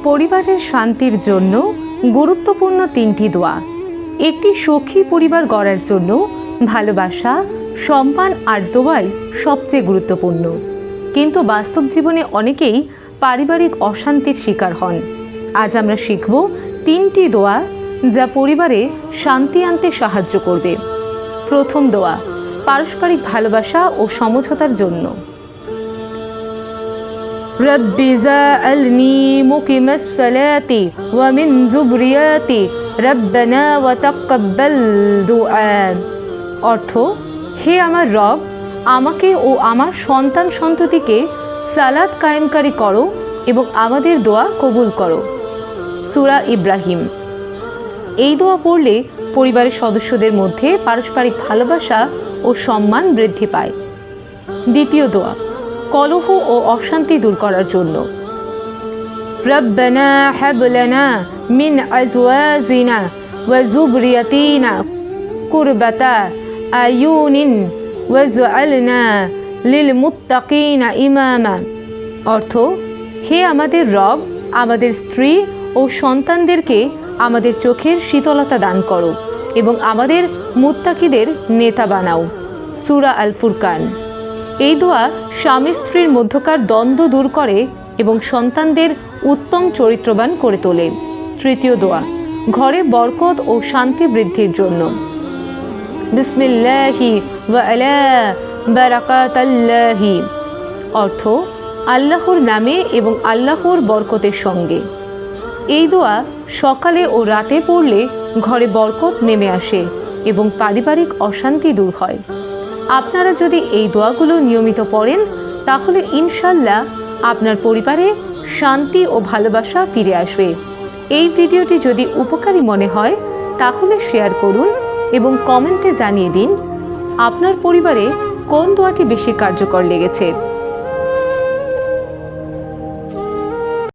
পরিবারের শান্তির জন্য গুরুত্বপূর্ণ 3টি দোয়া। একটি সুখী পরিবার গড়ার জন্য ভালোবাসা, সম্মান আর দোয়াই সবচেয়ে গুরুত্বপূর্ণ। কিন্তু বাস্তব জীবনে অনেকেই পারিবারিক অশান্তির শিকার হন। আজ আমরা শিখব 3টি দোয়া যা পরিবারে শান্তি আনতে সাহায্য করবে। প্রথম দোয়া, পারস্পরিক ভালোবাসা ও সমঝোতার জন্য। রব্বি জাআলনি মুকিমাস সালাতি ওয়া মিন যুররিয়াতি রব্বানা ওয়া তাকাব্বাল দুআ। অর্থ, হে আমার রব, আমাকে ও আমার সন্তান সন্ততিকে সালাত কায়েমকারী করো এবং আমাদের দোয়া কবুল করো। সূরা ইব্রাহিম। এই দোয়া পড়লে পরিবারের সদস্যদের মধ্যে পারস্পরিক ভালোবাসা ও সম্মান বৃদ্ধি পায়। দ্বিতীয় দোয়া, কলহ ও অশান্তি দূর করার জন্য। রব্বানা হাব লানা মিন আজওয়াজিনা ওয়া যুররিয়াতিনা কুরবাতা আয়ুনিন ওয়াজআলনা লিল মুত্তাকিনা ইমামা। অর্থ, হে আমাদের রব, আমাদের স্ত্রী ও সন্তানদেরকে আমাদের চোখের শীতলতা দান করো এবং আমাদের মুত্তাকিদের নেতা বানাও। সূরা আল ফুরকান। এই দোয়া স্বামী স্ত্রীর মধ্যকার দ্বন্দ্ব দূর করে এবং সন্তানদের উত্তম চরিত্রবান করে তোলে। তৃতীয় দোয়া, ঘরে বরকত ও শান্তি বৃদ্ধির জন্য। বিসমিল্লাহি ওয়া আলা বারাকাতাল্লাহি। অর্থ, আল্লাহর নামে এবং আল্লাহর বরকতের সঙ্গে। এই দোয়া সকালে ও রাতে পড়লে ঘরে বরকত নেমে আসে এবং পারিবারিক অশান্তি দূর হয়। আপনারা যদি এই দোয়াগুলো নিয়মিত পড়েন তাহলে ইনশাল্লাহ আপনার পরিবারে শান্তি ও ভালোবাসা ফিরে আসবে। এই ভিডিওটি যদি উপকারী মনে হয় তাহলে শেয়ার করুন এবং কমেন্টে জানিয়ে দিন আপনার পরিবারে কোন দোয়াটি বেশি কার্যকর লেগেছে।